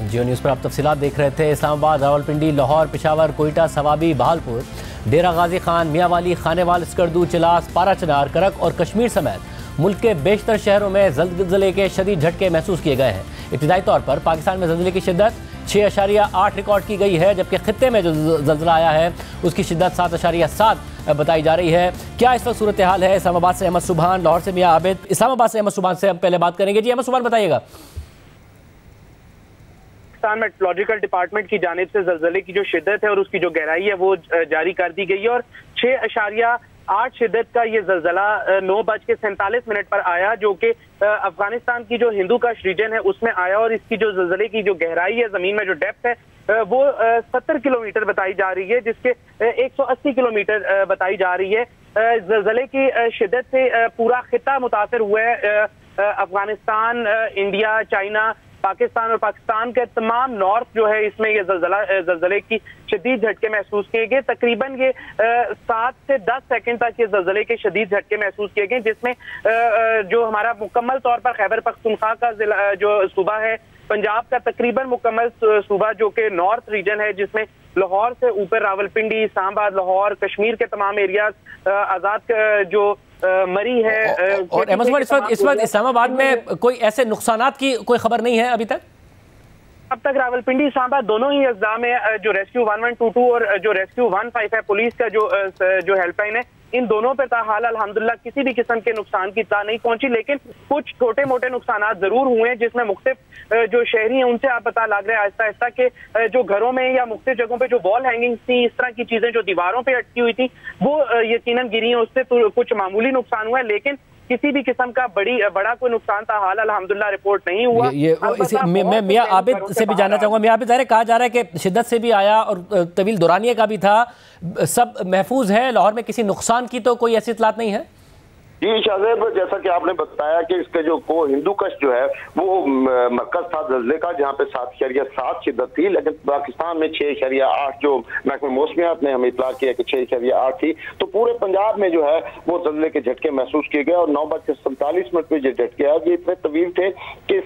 जियो news पर आप तफसीलात देख रहे थे। इस्लामाबाद, रावलपिंडी, लाहौर, पेशावर, कोयटा, सवाबी, बहालपुर, डेरा गाजी खान, मियांवाली, खानेवाल, स्कर्दू, चिलास, पाराचनार, करक और कश्मीर समेत मुल्क के बेशतर शहरों में ज़ल्ज़ले के शदीद झटके महसूस किए गए हैं। इब्तिदाई तौर पर पाकिस्तान में ज़ल्ज़ले की शिद्दत 6.8 रिकॉर्ड की गई है, जबकि खित्ते में जो ज़ल्ज़ला आया है उसकी शिद्दत 7.7 बताई जा रही है। क्या इस वक्त सूरत हाल है? इस्लामाबाद से अहमद सुबहान, लाहौर से मियां आबिद। इस्लामाबाद से अहमद सुबहान से हम पहले बात करेंगे। जी अहमद सुबहान, बताइएगा। पाकिस्तान मेट्रोलॉजिकल डिपार्टमेंट की जानिब से ज़ल्ज़ले की जो शिद्दत है और उसकी जो गहराई है वो जारी कर दी गई है और 6.8 शिद्दत का ये ज़ल्ज़ला 9:47 पर आया, जो कि अफगानिस्तान की जो हिंदू कश रीजन है उसमें आया। और इसकी जो ज़ल्ज़ले की जो गहराई है, ज़मीन में जो डेप्थ है वो 70 किलोमीटर बताई जा रही है, जिसके 180 किलोमीटर बताई जा रही है। ज़ल्ज़ले की शिद्दत से पूरा खित्ता मुतासर हुआ है। अफगानिस्तान, इंडिया, चाइना, पाकिस्तान और पाकिस्तान के तमाम नॉर्थ जो है इसमें ये ज़ल्ज़ले की शदीद झटके महसूस किए गए। तकरीबन ये 7 से 10 सेकंड तक ये ज़ल्ज़ले के शदीद झटके महसूस किए गए, जिसमें जो हमारा मुकम्मल तौर पर खैबर पख्तूनख्वा का जिला जो सूबा है, पंजाब का तकरीबन मुकम्मल सूबा जो कि नॉर्थ रीजन है, जिसमें लाहौर से ऊपर रावलपिंडी, इस्लामाबाद, लाहौर, कश्मीर के तमाम एरियाज, आज़ाद जो मरी है। और इस वक्त इस्लामाबाद में कोई ऐसे नुकसानात की कोई खबर नहीं है अभी तक? अब तक रावलपिंडी, इस्लामाबाद दोनों ही अज़्ज़ा में जो रेस्क्यू 1122 और जो रेस्क्यू 15 है, पुलिस का जो हेल्पलाइन है, इन दोनों पर ताहाल अल्हम्दुलिल्लाह किसी भी किस्म के नुकसान की इत्तला नहीं पहुंची। लेकिन कुछ छोटे मोटे नुकसान जरूर हुए हैं, जिसमें मुख्तलिफ जो शहरी हैं उनसे आप पता लग रहा है आहिस्ता आहिस्ता के जो घरों में या मुख्तलिफ जगहों पे जो वॉल हैंगिंग थी, इस तरह की चीजें जो दीवारों पे अटकी हुई थी, वो यकीनन गिरी हैं। उससे तो कुछ मामूली नुकसान हुआ है, लेकिन किसी भी किस्म का बड़ा कोई नुकसान ताहाल अल्हम्दुलिल्लाह रिपोर्ट नहीं हुआ। मैं मियां आबिद से भी जानना चाहूंगा। मियां आबिद, कहा जा रहा है कि शिद्दत से भी आया और तवील दौरानिया का भी था, सब महफूज है? लाहौर में किसी नुकसान की तो कोई ऐसी इतलात नहीं है? जी शाहजेब, जैसा कि आपने बताया कि इसके जो को हिंदू कश जो है वो मरकज था ज़ल्ज़ले का, जहाँ पे 7.7 शिद्दत थी, लेकिन पाकिस्तान में 6.8 जो महकमा मौसमियात ने हमें इतला किया कि 6.8 थी। तो पूरे पंजाब में जो है वो ज़ल्ज़ले के झटके महसूस किए गए और 9:47 पे जो झटके आए ये इतने तवील थे कि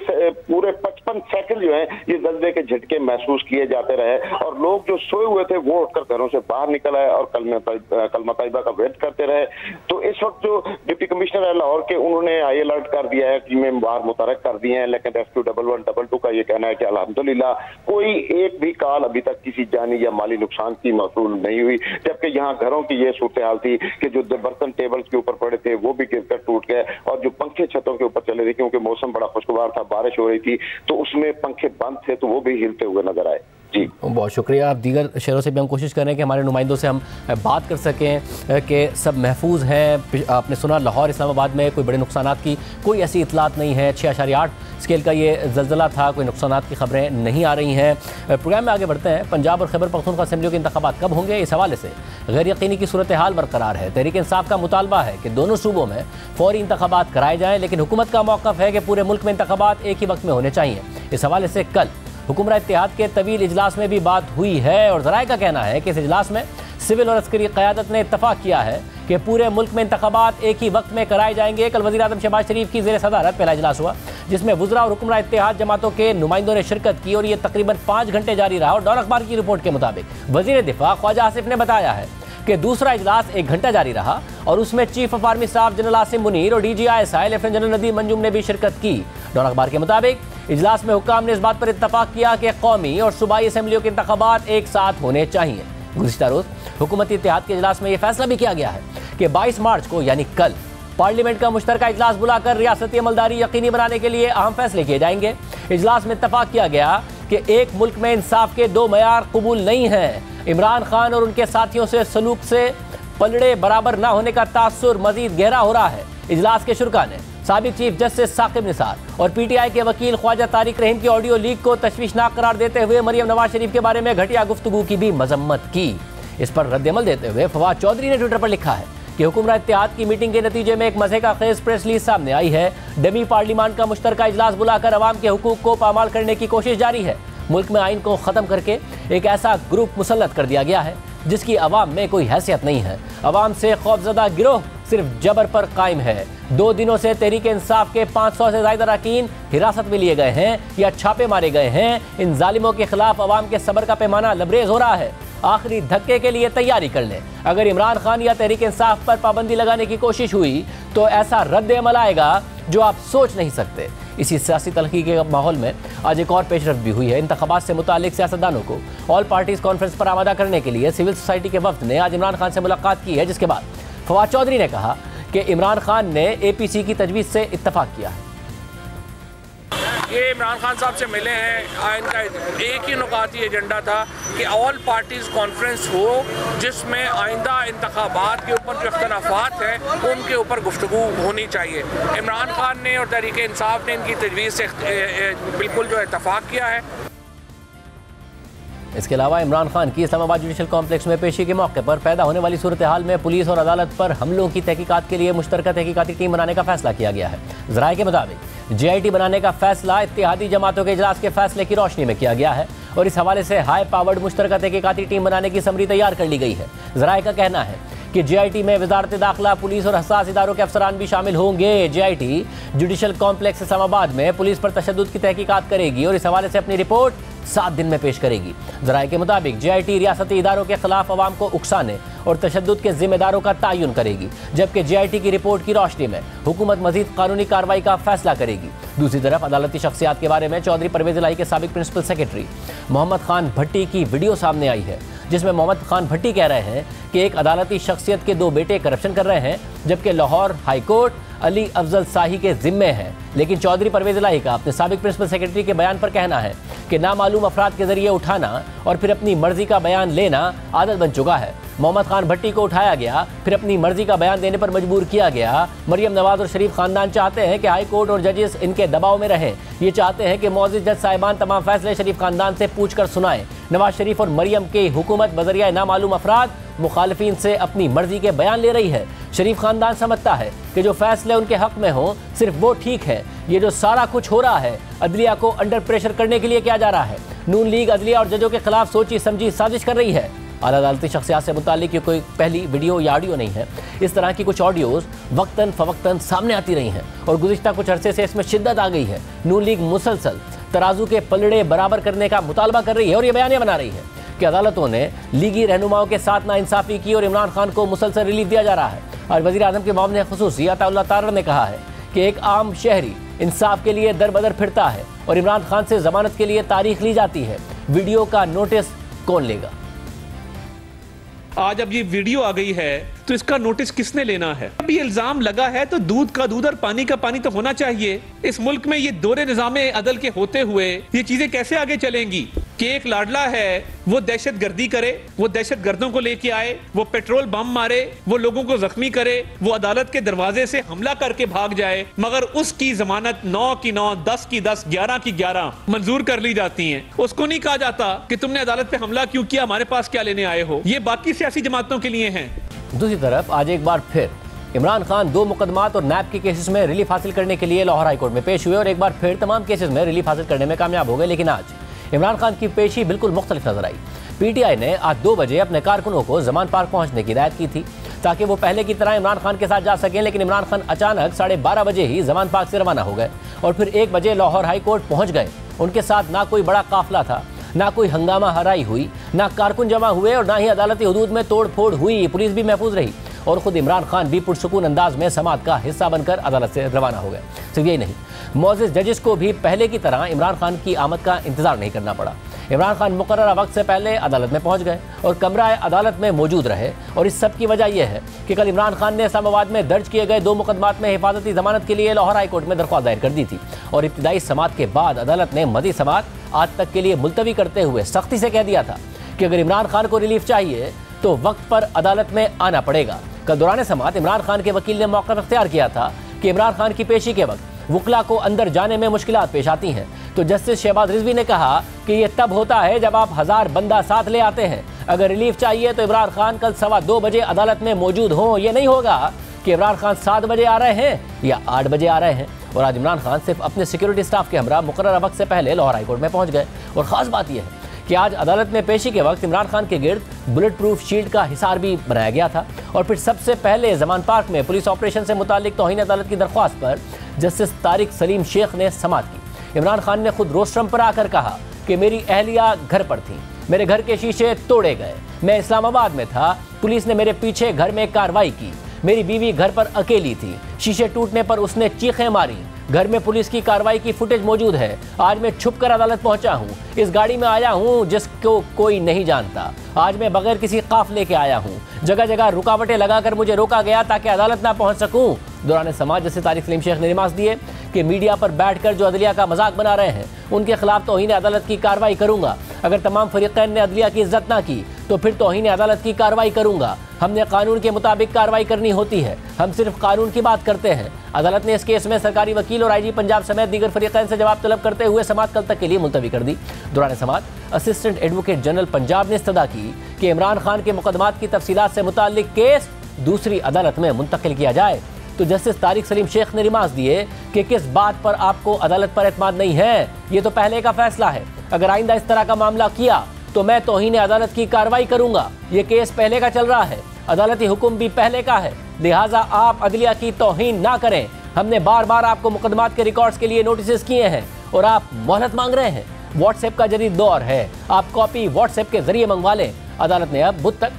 पूरे 55 सेकंड जो है ये ज़ल्ज़ले के झटके महसूस किए जाते रहे और लोग जो सोए हुए थे वो उठकर घरों से बाहर निकल आए और कलमा तैयबा का वेट करते रहे। तो इस वक्त जो डिप्टी कमिश्नर है लाहौर के, उन्होंने हाई अलर्ट कर दिया है, टीमें बाहर मुतरक कर दी हैं, लेकिन रेस्क्यू 1112 का ये कहना है कि अल्हम्दुलिल्लाह कोई एक भी कॉल अभी तक किसी जानी या माली नुकसान की मौसूल नहीं हुई। जबकि यहाँ घरों की ये सूरत हाल थी कि जो बर्तन टेबल्स के ऊपर पड़े थे वो भी गिरकर टूट गए और जो पंखे छतों के ऊपर चले थे, क्योंकि मौसम बड़ा खुशगवार था, बारिश हो रही थी, तो उसमें पंखे बंद थे तो वो भी हिलते हुए नजर आए। जी बहुत शुक्रिया। आप दीगर शहरों से भी हम कोशिश कर रहे हैं कि हमारे नुमाइंदों से हम बात कर सकें कि सब महफूज हैं। आपने सुना लाहौर, इस्लामाबाद में कोई बड़े नुकसानात की कोई ऐसी इतलात नहीं है। 6.8 स्केल का ये ज़ल्ज़ला था, कोई नुकसानात की खबरें नहीं आ रही हैं। प्रोग्राम में आगे बढ़ते हैं। पंजाब और खैबर पख्तूनख्वा असेंबलियों के इंतखाबात कब होंगे, इस हवाले से गैर यकीनी की सूरत हाल बरकरार है। तहरीक इंसाफ का मुतालबा है कि दोनों सूबों में फौरी इंतखाबात कराए जाएँ, लेकिन हुकूमत का मौक़िफ़ है कि पूरे मुल्क में इंतखाबात एक ही वक्त में होने चाहिए। इस हवाले से कल हुकुमरान इत्तेहाद के तवील इजलास में भी बात हुई है और ज़राए का कहना है कि इस इजलास में सिविल और अस्करी क़यादत ने इत्तफ़ाक़ किया है कि पूरे मुल्क में इंतखाबात एक ही वक्त में कराए जाएंगे। कल वज़ीर आज़म शहबाज शरीफ की ज़ेर सदारत पहला इजलास हुआ, जिसमें वुज़रा और हुकुमरान इत्तेहाद जमातों के नुमाइंदों ने शिरकत की और ये तकरीबन 5 घंटे जारी रहा। और डॉन अखबार की रिपोर्ट के मुताबिक वज़ीर दिफ़ा ख्वाजा आसिफ ने बताया है कि दूसरा इजलास 1 घंटा जारी रहा और उसमें chief of army staff general Asim Munir और DGI लेफ्टिनेंट जनरल नदीम मंजूम ने भी शिरकत की। डॉन अखबार के मुताबिक इजलास में हुक्काम ने इस बात पर इत्तफाक किया कि कौमी और सूबाई असम्बलियों के इंतखाबात एक साथ होने चाहिए। गुज़िश्ता रोज़ हुकूमती इत्तेहाद के इजलास में यह फैसला भी किया गया है कि 22 मार्च को यानी कल पार्लियामेंट का मुश्तरका इजलास बुलाकर रियासती अमलदारी यकीनी बनाने के लिए अहम फैसले किए जाएंगे। इजलास में इत्तफाक किया गया कि एक मुल्क में इंसाफ के 2 मयार कबूल नहीं हैं। इमरान खान और उनके साथियों से सलूक से पलड़े बराबर न होने का तासुर मजीद गहरा हो रहा है। इजलास के शुरका ने साबिक चीफ जस्टिस साकिब निसार और PTI के वकील ख्वाजा तारिक रहीम की ऑडियो लीक को तशवीशनाक करार देते हुए मरियम नवाज शरीफ के बारे में घटिया गुफ्तगू की भी मजम्मत की। इस पर रद्दअमल देते हुए फवाद चौधरी ने ट्विटर पर लिखा है कि हुकुमरान इत्तेहाद की मीटिंग के नतीजे में एक मज़े का खेज प्रेस रिलीज सामने आई है। डमी पार्लियामान का मुश्तरका इजलास बुलाकर अवाम के हुकूक को पामाल करने की कोशिश जारी है। मुल्क में आइन को ख़त्म करके एक ऐसा ग्रुप मुसल्लत कर दिया गया है जिसकी अवाम में कोई हैसियत नहीं है। अवाम से खौफजदा गिरोह सिर्फ जबर पर कायम है। 2 दिनों से तहरीक इंसाफ के 500 से ज्यादा अरकान हिरासत में लिए गए हैं या छापे मारे गए हैं। इन जालिमों के खिलाफ अवाम के सब्र का पैमाना लबरेज हो रहा है। आखिरी धक्के के लिए तैयारी कर लें। अगर इमरान खान या तहरीक इंसाफ पर पाबंदी लगाने की कोशिश हुई तो ऐसा रद्द अमल आएगा जो आप सोच नहीं सकते। इसी सियासी तलखी के माहौल में आज एक और पेशरफ भी हुई है। इंतखाबात से मुतालिक सियासतदानों को ऑल पार्टीज कॉन्फ्रेंस पर आमादा करने के लिए सिविल सोसाइटी के वफ्द ने आज इमरान खान से मुलाकात की है, जिसके बाद फवाद चौधरी ने कहा कि इमरान खान ने APC की तजवीज़ से इत्तफाक किया है। ये इमरान खान साहब से मिले हैं, इनका एक ही नुकाती एजेंडा था कि ऑल पार्टीज़ कॉन्फ्रेंस हो जिसमें आइंदा इंतखाबात के ऊपर जो इख्तलाफात हैं उनके ऊपर गुफ्तगू होनी चाहिए। इमरान खान ने और तहरीक इंसाफ ने इनकी तजवीज़ से बिल्कुल जो इत्तफाक किया है। इसके अलावा इमरान खान की इस्लामाबाद जुडिशल कॉम्प्लेक्स में पेशी के मौके पर पैदा होने वाली सूरत हाल में पुलिस और अदालत पर हमलों की तहकीकात के लिए मुश्तरका तहकीकाती टीम बनाने का फैसला किया गया है। ज़राए के मुताबिक JIT बनाने का फैसला इत्तेहादी जमातों के इजलास के फैसले की रोशनी में किया गया है और इस हवाले से हाई पावर्ड मुश्तरका तहकीकाती टीम बनाने की समरी तैयार कर ली गई है। ज़राए का कहना है कि JIT में वजारत दाखिला, पुलिस और हसास इदारों के अफसरान भी शामिल होंगे। JIT जुडिशल कॉम्प्लेक्स इस्लामाबाद में पुलिस पर तशद्दुद की तहकीकात करेगी और इस हवाले से अपनी रिपोर्ट 7 दिन में पेश करेगी। ज़राए के मुताबिक JIT रियासती इदारों के खिलाफ अवाम को उकसाने और तशद्दुद के जिम्मेदारों का तयन करेगी, जबकि JIT की रिपोर्ट की रोशनी में हुकूमत मजीद कानूनी कार्रवाई का फैसला करेगी। दूसरी तरफ अदालती शख्सियात के बारे में चौधरी परवेज इलाही के साबिक प्रिंसिपल सेक्रेटरी मोहम्मद खान भट्टी की वीडियो सामने आई है, जिसमें मोहम्मद खान भट्टी कह रहे हैं कि एक अदालती शख्सियत के 2 बेटे करप्शन कर रहे हैं, जबकि लाहौर हाई कोर्ट अली अफजल शाही के जिम्मे है। लेकिन चौधरी परवेज इलाही का अपने साबिक प्रिंसिपल सेक्रेटरी के बयान पर कहना है कि नामालूम अफराद के जरिए उठाना और फिर अपनी मर्जी का बयान लेना आदत बन चुका है। मोहम्मद खान भट्टी को उठाया गया, फिर अपनी मर्जी का बयान देने पर मजबूर किया गया। मरियम नवाज और शरीफ खानदान चाहते हैं कि हाई कोर्ट और जजेस इनके दबाव में रहें। ये चाहते हैं कि मौजूद जज साहिबान तमाम फैसले शरीफ खानदान से पूछ कर सुनाएं। नवाज शरीफ और मरियम की हुकूमत बजरिया नामालूम अफराद मुखालिफिन से अपनी मर्जी के बयान ले रही है। शरीफ खानदान समझता है कि जो फैसले उनके हक में हो सिर्फ वो ठीक है। ये जो सारा कुछ हो रहा है अदलिया को अंडर प्रेशर करने के लिए किया जा रहा है। नून लीग अदलिया और जजों के खिलाफ सोची समझी साजिश कर रही है। आला अदालती शख्सियात से मुतालिक कोई पहली वीडियो या ऑडियो नहीं है। इस तरह की कुछ ऑडियोज़ वक्तन फ़वक्तन सामने आती रही हैं और गुज़िश्ता कुछ अरसे से इसमें शिद्दत आ गई है। नून लीग मुसलसल तराजू के पलड़े बराबर करने का मुतालबा कर रही है और ये बयानियाँ बना रही है कि अदालतों ने लीगी रहनुमाओं के साथ नाइंसाफ़ी की और इमरान खान को मुसलसल रिलीफ दिया जा रहा है। और वज़ीर आज़म के मामले ख़ुसूसी अताउल्लाह तारर ने कहा है कि एक आम शहरी इंसाफ के लिए दर बदर फिरता है और इमरान खान से जमानत के लिए तारीख ली जाती है। वीडियो का नोटिस कौन लेगा? आज अब ये वीडियो आ गई है तो इसका नोटिस किसने लेना है? अब ये इल्जाम लगा है तो दूध का दूध और पानी का पानी तो होना चाहिए। इस मुल्क में ये दोहरे निज़ामे अदल के होते हुए ये चीजें कैसे आगे चलेंगी कि एक लाडला है वो दहशत गर्दी करे, वो दहशत गर्दों को लेके आए, वो पेट्रोल बम मारे, वो लोगों को जख्मी करे, वो अदालत के दरवाजे से हमला करके भाग जाए, मगर उसकी जमानत 9 की 9, 10 की 10, 11 की 11 मंजूर कर ली जाती है। उसको नहीं कहा जाता कि तुमने अदालत पे हमला क्यों किया, हमारे पास क्या लेने आए हो। ये बाकी सियासी जमातों के लिए है। दूसरी तरफ आज एक बार फिर इमरान खान 2 मुकदमात और नैब के केसेस में रिलीफ हासिल करने के लिए लाहौर हाईकोर्ट में पेश हुए और एक बार फिर तमाम केसेस में रिलीफ हासिल करने में कामयाब हो गए। लेकिन आज इमरान खान की पेशी बिल्कुल मुख्तलिफ नजर आई। PTI ने आज 2 बजे अपने कारकुनों को जमान पार्क पहुंचने की हिदायत की थी ताकि वो पहले की तरह इमरान खान के साथ जा सकें, लेकिन इमरान खान अचानक 12:30 बजे ही जमान पार्क से रवाना हो गए और फिर 1 बजे लाहौर हाई कोर्ट पहुंच गए। उनके साथ ना कोई बड़ा काफिला था, ना कोई हंगामा हराई हुई, ना कारकुन जमा हुए और ना ही अदालती हुदूद में तोड़ फोड़ हुई। पुलिस भी महफूज रही और खुद इमरान खान भी पुरसुकून अंदाज में समात का हिस्सा बनकर अदालत से रवाना हो गए। सिर्फ यही नहीं, मौजूद जजेस को भी पहले की तरह इमरान खान की आमद का इंतजार नहीं करना पड़ा। इमरान खान मुकर्रर वक्त से पहले अदालत में पहुंच गए और कमरा अदालत में मौजूद रहे और इस सब की वजह यह है कि कल इमरान खान ने इस्लामाबाद में दर्ज किए गए 2 मुकदमात में हिफाजती जमानत के लिए लाहौर हाई कोर्ट में दरख्वास्त दायर कर दी थी और इब्तिदाई समात के बाद अदालत ने मज़ीद समात आज तक के लिए मुलतवी करते हुए सख्ती से कह दिया था कि अगर इमरान खान को रिलीफ चाहिए तो वक्त पर अदालत में आना पड़ेगा। कल दौरान समात इमरान खान के वकील ने मौक़िफ़ इख्तियार किया था कि इमरान खान की पेशी के वक्त वकला को अंदर जाने में मुश्किलात पेश आती हैं, तो जस्टिस शहबाज रिजवी ने कहा कि यह तब होता है जब आप 1000 बंदा साथ ले आते हैं। अगर रिलीफ चाहिए तो इमरान खान कल 2:15 बजे अदालत में मौजूद हों। यह नहीं होगा कि इमरान खान 7 बजे आ रहे हैं या 8 बजे आ रहे हैं। और आज इमरान खान सिर्फ अपने सिक्योरिटी स्टाफ के हमरा मुकर्रर वक्त से पहले लाहौर हाईकोर्ट में पहुंच गए और ख़ास बात यह है कि आज अदालत में पेशी के वक्त इमरान खान के गिर्द बुलेट प्रूफ शील्ड का हिसार भी बनाया गया था और फिर सबसे पहले जमान पार्क में पुलिस ऑपरेशन से मुतालिक तौहीन अदालत की दरख्वास्त पर जस्टिस तारिक सलीम शेख ने समाअत की। इमरान खान ने खुद रोस्ट्रम पर आकर कहा कि मेरी अहलिया घर पर थी, मेरे घर के शीशे तोड़े गए, मैं इस्लामाबाद में था, पुलिस ने मेरे पीछे घर में कार्रवाई की, मेरी बीवी घर पर अकेली थी, शीशे टूटने पर उसने चीखें मारी, घर में पुलिस की कार्रवाई की फुटेज मौजूद है। आज मैं छुपकर अदालत पहुंचा हूं, इस गाड़ी में आया हूं जिसको कोई नहीं जानता। आज मैं बगैर किसी काफले के आया हूं, जगह जगह रुकावटें लगाकर मुझे रोका गया ताकि अदालत ना पहुंच सकूं। दौरान समाज जैसे तारिक सलीम शेख ने रिमार्क्स दिए कि मीडिया पर बैठकर जो अदलिया का मजाक बना रहे हैं उनके खिलाफ तौहीन अदालत की कार्रवाई करूंगा। अगर तमाम फरीकैन ने अदलिया की इज्जत ना की तो फिर तौहीन अदालत की कार्रवाई करूंगा। हमने कानून के मुताबिक कार्रवाई करनी होती है, हम सिर्फ कानून की बात करते हैं। अदालत ने इस केस में सरकारी वकील और आईजी पंजाब समेत दीगर फरीकैन से जवाब तलब करते हुए समाअत कल तक के लिए मुलतवी कर दी। दौरान समाअत असिस्टेंट एडवोकेट जनरल पंजाब ने इस्तदा की कि इमरान खान के मुकदमात की तफसीलात से मुताल्लिक केस दूसरी अदालत में मुंतकिल किया जाए। तो जस्टिस तारिक सलीम शेख ने रिमार्क्स दिए कि किस बात पर आपको अदालत पर एतमाद नहीं है, ये तो पहले का फैसला है। अगर आइंदा इस तरह का मामला किया तो मैं तौहीन अदालत की कार्रवाई करूंगा। ये केस पहले का चल रहा है, अदालती हुक्म भी पहले का है, लिहाजा आप अदलिया की तौहीन ना करें। हमने बार बार आपको मुकदमात के रिकॉर्ड्स के लिए नोटिस किए हैं और आप मोहलत मांग रहे हैं। व्हाट्सएप का जदीद दौर है, आप कॉपी व्हाट्सएप के जरिए मंगवा लें। अदालत ने अब बुध तक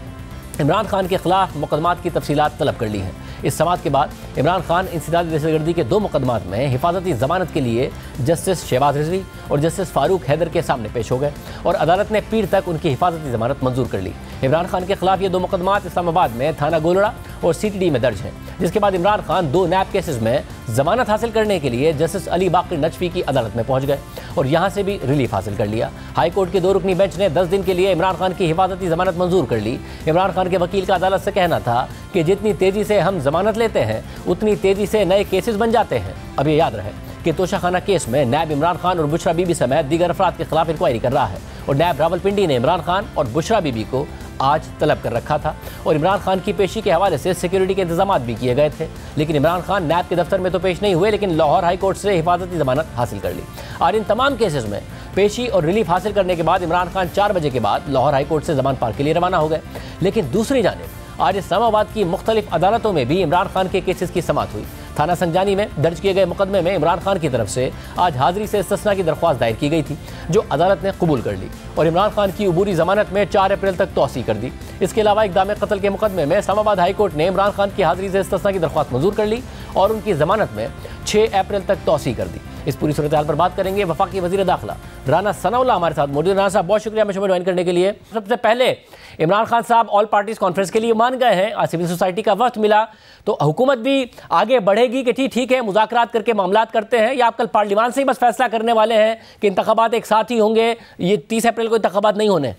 इमरान खान के खिलाफ मुकदमात की तफसीलात तलब कर ली हैं। इस समाअत के बाद इमरान खान इंसदादी दहशतगर्दी के 2 मुकदमात में हिफाजती जमानत के लिए जस्टिस शहबाज रिजवी और जस्टिस फारूक हैदर के सामने पेश हो गए और अदालत ने पीर तक उनकी हिफाजती जमानत मंजूर कर ली। इमरान खान के खिलाफ ये 2 मुकदमात इस्लामाबाद में थाना गोलड़ा और CTD में दर्ज हैं, जिसके बाद इमरान खान 2 नैब केसेस में जमानत हासिल करने के लिए जस्टिस अली बाकर नजफी की अदालत में पहुंच गए और यहां से भी रिलीफ हासिल कर लिया। हाई कोर्ट के 2 रुकनी बेंच ने 10 दिन के लिए इमरान खान की हिफाजती जमानत मंजूर कर ली। इमरान खान के वकील का अदालत से कहना था कि जितनी तेजी से हम जमानत लेते हैं उतनी तेजी से नए केसेस बन जाते हैं। अब ये याद रहे कि तोशाखाना केस में नैब इमरान खान और बुशरा बीबी समेत दीगर अफराद के खिलाफ इंक्वायरी कर रहा है और नैब रावलपिंडी ने इमरान खान और बुशरा बीबी को आज तलब कर रखा था और इमरान खान की पेशी के हवाले से सिक्योरिटी के इंतजाम भी किए गए थे। लेकिन इमरान खान नैब के दफ्तर में तो पेश नहीं हुए, लेकिन लाहौर हाई कोर्ट से हिफाजती जमानत हासिल कर ली। और इन तमाम केसेस में पेशी और रिलीफ हासिल करने के बाद इमरान खान 4 बजे के बाद लाहौर हाई कोर्ट से जमान पार्क के लिए रवाना हो गए। लेकिन दूसरी जानिब आज इस्लामाबाद की मुख्तलिफ अदालतों में भी इमरान खान के केसेस की समाअत हुई। थाना संजानी में दर्ज किए गए मुकदमे में इमरान खान की तरफ से आज हाजिरी से इस्तिस्ना की दरख्वास्त दायर की गई थी, जो अदालत ने कबूल कर ली और इमरान खान की अबूरी जमानत में 4 अप्रैल तक तौसी कर दी। इसके अलावा इक़दाम कत्ल के मुकदमे में इस्लामाबाद हाई कोर्ट ने इमरान खान की हाजिरी से इस्तिस्ना की दरख्वास्त मंजूर कर ली और उनकी जमानत में 6 अप्रैल तक तौसी कर दी। इस पूरी सूरत हाल पर बात करेंगे वफाकी वज़ीर दाखिला राना सनाउल्लाह हमारे साथ मौजूद। राना साहब बहुत शुक्रिया मुझे ज्वाइन करने के लिए। सबसे पहले इमरान खान साहब ऑल पार्टीज कॉन्फ्रेंस के लिए मान गए हैं, आज सिविल सोसाइटी का वक्त मिला तो हुकूमत भी आगे बढ़ेगी कि ठीक है मुज़ाकरात करके मामलात करते हैं, या आप कल पार्लियामान से ही बस फैसला करने वाले हैं कि इंतखाबात एक साथ ही होंगे, ये 30 अप्रैल को इंतखाबात नहीं होने?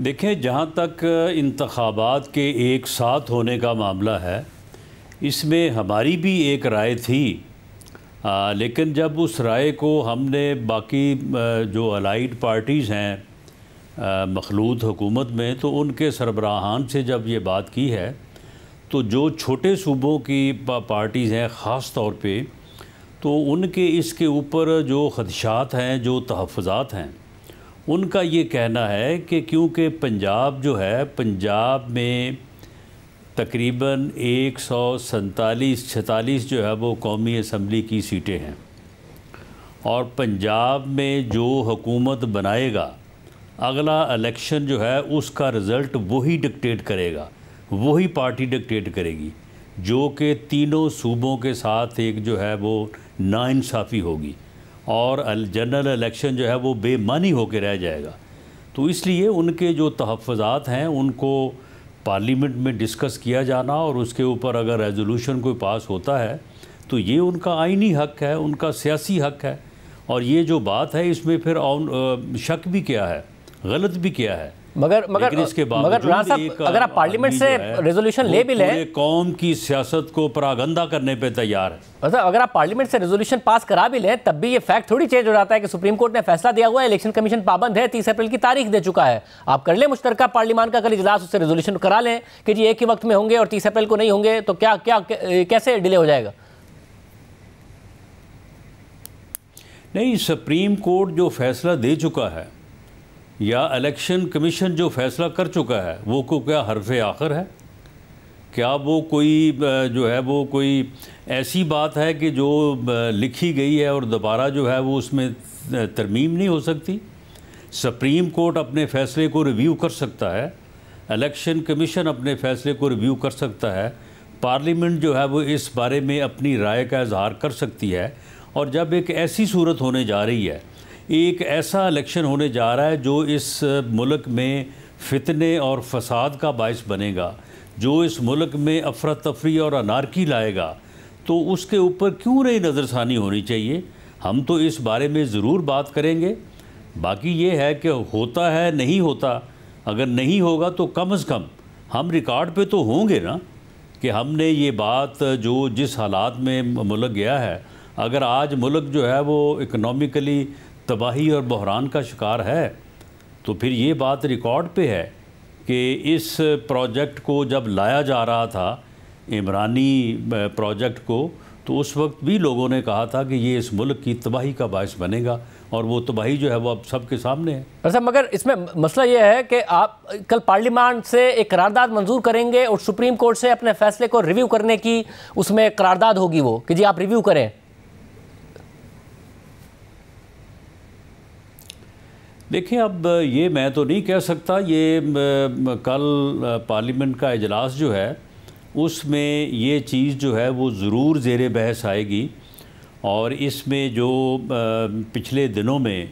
देखें, जहाँ तक इंतखाबात के एक साथ होने का मामला है इसमें हमारी भी एक राय थी, लेकिन जब उस राय को हमने बाकी जो अलाइड पार्टीज़ हैं मखलूत हुकूमत में, तो उनके सरबराहान से जब ये बात की है तो जो छोटे सूबों की पार्टीज़ हैं ख़ास तौर पे, तो उनके इसके ऊपर जो ख़दशात हैं, जो तहफ़्फ़ुज़ात हैं, उनका ये कहना है कि क्योंकि पंजाब जो है, पंजाब में तकरीबन 147-46 जो है वो कौमी असम्बली की सीटें हैं और पंजाब में जो हुकूमत बनाएगा अगला इलेक्शन जो है उसका रिज़ल्ट वही डिक्टेट करेगा, वही पार्टी डिक्टेट करेगी, जो कि तीनों सूबों के साथ एक जो है वो नाइंसाफ़ी होगी और जनरल इलेक्शन जो है वो बेमानी होकर रह जाएगा। तो इसलिए उनके जो तहफ़्फ़ुज़ात हैं उनको पार्लियामेंट में डिस्कस किया जाना और उसके ऊपर अगर रेजोल्यूशन कोई पास होता है तो ये उनका आइनी हक़ है, उनका सियासी हक़ है। और ये जो बात है इसमें फिर शक भी क्या है, गलत भी क्या है, मगर इसके बावजूद अगर आप पार्लियामेंट से रेजोल्यूशन ले भी लें, कौम की सियासत को परागंदा करने पे तैयार है। मतलब अगर आप पार्लियामेंट से रेजोल्यूशन पास करा भी लें तब भी ये फैक्ट थोड़ी चेंज हो जाता है कि सुप्रीम कोर्ट ने फैसला दिया हुआ है, इलेक्शन कमीशन पाबंद है, 30 अप्रैल की तारीख दे चुका है। आप कर लें मुश्तरका पार्लियामान का कल इजलास, उससे रेजोल्यूशन करा लें कि जी एक ही वक्त में होंगे और 30 अप्रैल को नहीं होंगे, तो कैसे डिले हो जाएगा? नहीं, सुप्रीम कोर्ट जो फैसला दे चुका है या इलेक्शन कमीशन जो फैसला कर चुका है वो को क्या हरफ आखिर है? क्या वो कोई जो है वो कोई ऐसी बात है कि जो लिखी गई है और दोबारा जो है वो उसमें तरमीम नहीं हो सकती? सुप्रीम कोर्ट अपने फ़ैसले को रिव्यू कर सकता है, इलेक्शन कमीशन अपने फ़ैसले को रिव्यू कर सकता है, पार्लियामेंट जो है वो इस बारे में अपनी राय का इजहार कर सकती है। और जब एक ऐसी सूरत होने जा रही है, एक ऐसा इलेक्शन होने जा रहा है जो इस मुल्क में फितने और फसाद का बायस बनेगा, जो इस मुल्क में अफरा तफरी और अनारकी लाएगा, तो उसके ऊपर क्यों नहीं नज़रसानी होनी चाहिए? हम तो इस बारे में ज़रूर बात करेंगे। बाकी ये है कि होता है नहीं होता, अगर नहीं होगा तो कम से कम हम रिकॉर्ड पे तो होंगे ना कि हमने ये बात जो जिस हालात में मुल्क गया है, अगर आज मुल्क जो है वो इकनॉमिकली तबाही और बहरान का शिकार है, तो फिर ये बात रिकॉर्ड पे है कि इस प्रोजेक्ट को जब लाया जा रहा था, इमरानी प्रोजेक्ट को, तो उस वक्त भी लोगों ने कहा था कि ये इस मुल्क की तबाही का बायस बनेगा, और वो तबाही जो है वो अब सबके सामने है। सर, मगर इसमें मसला ये है कि आप कल पार्लियामेंट से एक करारदाद मंजूर करेंगे और सुप्रीम कोर्ट से अपने फैसले को रिव्यू करने की उसमें करारदाद होगी वो कि जी आप रिव्यू करें। देखिए, अब ये मैं तो नहीं कह सकता, ये कल पार्लियामेंट का इजलास जो है उसमें ये चीज़ जो है वो ज़रूर ज़ेरे बहस आएगी। और इसमें जो पिछले दिनों में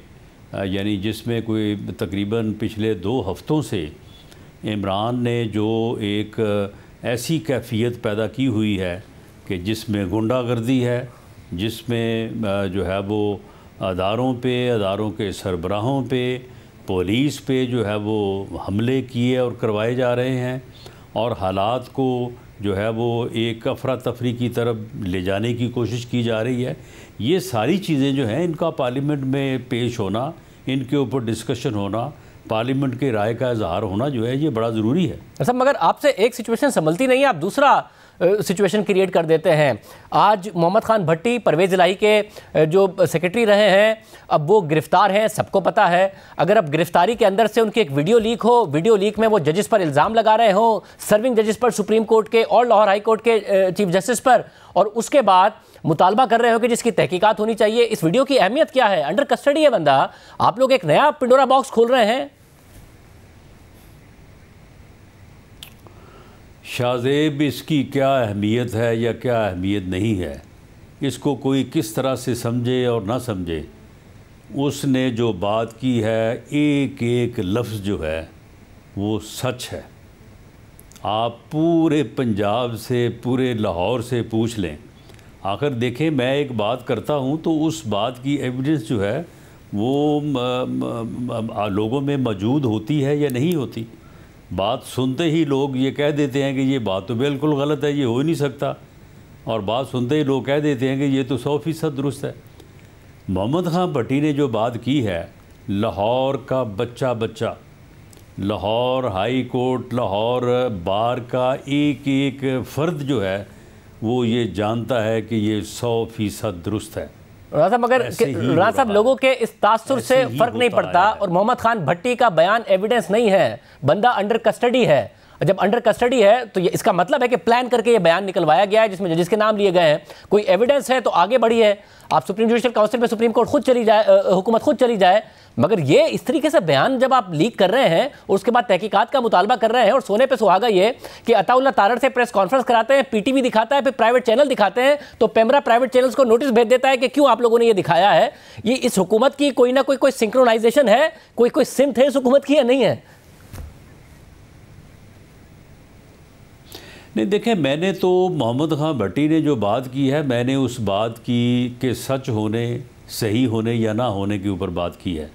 यानी जिसमें कोई तकरीबन पिछले 2 हफ़्तों से इमरान ने जो एक ऐसी कैफियत पैदा की हुई है कि जिसमें गुंडागर्दी है, जिसमें जो है वो अदारों के सरबराहों पे, पुलिस पे जो है वो हमले किए और करवाए जा रहे हैं, और हालात को जो है वो एक अफरा तफरी की तरफ ले जाने की कोशिश की जा रही है। ये सारी चीज़ें जो हैं इनका पार्लियामेंट में पेश होना, इनके ऊपर डिस्कशन होना, पार्लियामेंट के राय का इजहार होना जो है ये बड़ा ज़रूरी है। अच्छा, मगर आपसे एक सिचुएशन संभलती नहीं है, आप दूसरा सिचुएशन क्रिएट कर देते हैं। आज मोहम्मद खान भट्टी परवेज़ इलाही के जो सेक्रेटरी रहे हैं, अब वो गिरफ्तार हैं, सबको पता है। अगर अब गिरफ्तारी के अंदर से उनकी एक वीडियो लीक हो, वीडियो लीक में वो जजेस पर इल्ज़ाम लगा रहे हो, सर्विंग जजेस पर, सुप्रीम कोर्ट के और लाहौर हाई कोर्ट के चीफ जस्टिस पर, और उसके बाद मुतालबा कर रहे हो कि जिसकी तहकीकात होनी चाहिए। इस वीडियो की अहमियत क्या है? अंडर कस्टडी है बंदा, आप लोग एक नया पिंडोरा बॉक्स खोल रहे हैं। शाहजेब, इसकी क्या अहमियत है या क्या अहमियत नहीं है, इसको कोई किस तरह से समझे और ना समझे, उसने जो बात की है एक एक लफ्ज़ जो है वो सच है। आप पूरे पंजाब से, पूरे लाहौर से पूछ लें। आखिर देखें, मैं एक बात करता हूँ तो उस बात की एविडेंस जो है वो लोगों में मौजूद होती है या नहीं होती। बात सुनते ही लोग ये कह देते हैं कि ये बात तो बिल्कुल गलत है, ये हो ही नहीं सकता, और बात सुनते ही लोग कह देते हैं कि ये तो 100% दुरुस्त है। मोहम्मद खान भट्टी ने जो बात की है, लाहौर का बच्चा, लाहौर हाई कोर्ट, लाहौर बार का एक एक फ़र्द जो है वो ये जानता है कि ये 100% दुरुस्त है। राना साहब, मगर राना साहब, लोगों के इस तासुर से फर्क नहीं पड़ता, और मोहम्मद खान भट्टी का बयान एविडेंस नहीं है, बंदा अंडर कस्टडी है। जब अंडर कस्टडी है तो ये इसका मतलब है कि प्लान करके ये बयान निकलवाया गया है जिसमें जजेस के नाम लिए गए हैं। कोई एविडेंस है तो आगे बढ़ी है, आप सुप्रीम जुडिशल काउंसिल में सुप्रीम कोर्ट खुद चली जाए, हुकूमत खुद चली जाए। मगर ये इस तरीके से बयान जब आप लीक कर रहे हैं और उसके बाद तहकीकात का मुतालबा कर रहे हैं, और सोने पे सुहागा ये कि अताउल्लाह तारड़ से प्रेस कॉन्फ्रेंस कराते हैं, पीटीवी दिखाता है, फिर प्राइवेट चैनल दिखाते हैं, तो पेमरा प्राइवेट चैनल्स को नोटिस भेज देता है कि क्यों आप लोगों ने ये दिखाया है। ये इस हुकूमत की कोई ना कोई सिंक्रोनाइजेशन है, कोई सिमत है इस हुकूमत की या नहीं है? नहीं, देखें, मैंने तो मोहम्मद खान भट्टी ने जो बात की है, मैंने उस बात की कि सच होने, सही होने या ना होने के ऊपर बात की है।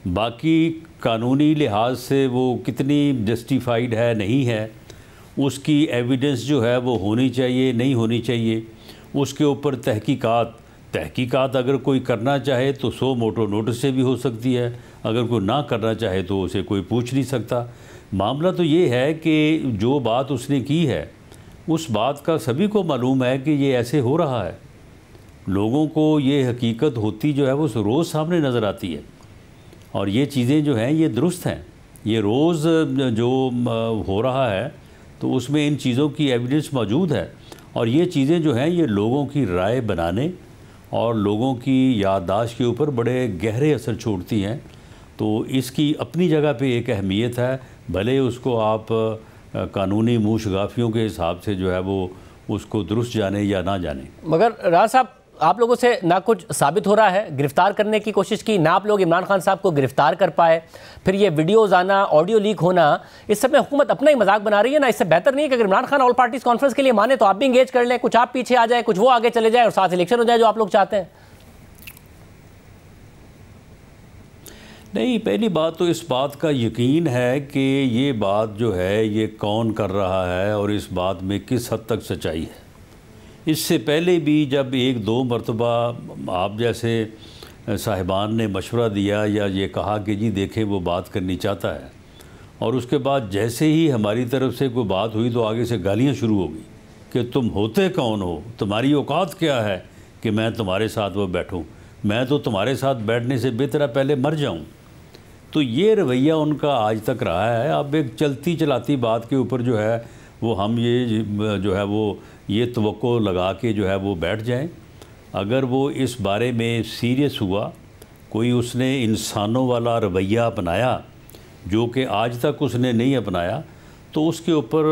बाकी कानूनी लिहाज से वो कितनी जस्टिफाइड है नहीं है, उसकी एविडेंस जो है वो होनी चाहिए नहीं होनी चाहिए, उसके ऊपर तहकीकात अगर कोई करना चाहे तो 100 मोटो नोटिस से भी हो सकती है, अगर कोई ना करना चाहे तो उसे कोई पूछ नहीं सकता। मामला तो ये है कि जो बात उसने की है उस बात का सभी को मालूम है कि ये ऐसे हो रहा है। लोगों को ये हकीकत होती जो है वो रोज़ सामने नज़र आती है, और ये चीज़ें जो हैं ये दुरुस्त हैं। ये रोज़ जो हो रहा है तो उसमें इन चीज़ों की एविडेंस मौजूद है, और ये चीज़ें जो हैं ये लोगों की राय बनाने और लोगों की याददाश्त के ऊपर बड़े गहरे असर छोड़ती हैं। तो इसकी अपनी जगह पे एक अहमियत है, भले उसको आप कानूनी मूशगाफियों के हिसाब से जो है वो उसको दुरुस्त जाने या ना जाने। मगर राजा साहब, आप लोगों से ना कुछ साबित हो रहा है, गिरफ्तार करने की कोशिश की ना आप लोग इमरान खान साहब को गिरफ्तार कर पाए, फिर ये वीडियोज़ आना, ऑडियो लीक होना, इस सब में हुकूमत अपना ही मजाक बना रही है ना। इससे बेहतर नहीं है कि अगर Imran Khan all parties conference के लिए माने तो आप भी इंगेज कर लें, कुछ आप पीछे आ जाए, कुछ वो आगे चले जाए और साथ इलेक्शन हो जाए जो आप लोग चाहते हैं। नहीं, पहली बात तो इस बात का यकीन है कि ये बात जो है ये कौन कर रहा है और इस बात में किस हद तक सच्चाई है। इससे पहले भी जब एक दो मरतबा आप जैसे साहिबान ने मशवरा दिया या ये कहा कि जी देखें वो बात करनी चाहता है, और उसके बाद जैसे ही हमारी तरफ से कोई बात हुई तो आगे से गालियाँ शुरू हो गई कि तुम होते कौन हो, तुम्हारी औकात क्या है कि मैं तुम्हारे साथ वो बैठूं, मैं तो तुम्हारे साथ बैठने से बेहतर पहले मर जाऊं। तो ये रवैया उनका आज तक रहा है। अब एक चलती चलाती बात के ऊपर जो है वो हम ये जो है वो ये तवक्को लगा के जो है वो बैठ जाएं। अगर वो इस बारे में सीरियस हुआ, कोई उसने इंसानों वाला रवैया अपनाया जो कि आज तक उसने नहीं अपनाया, तो उसके ऊपर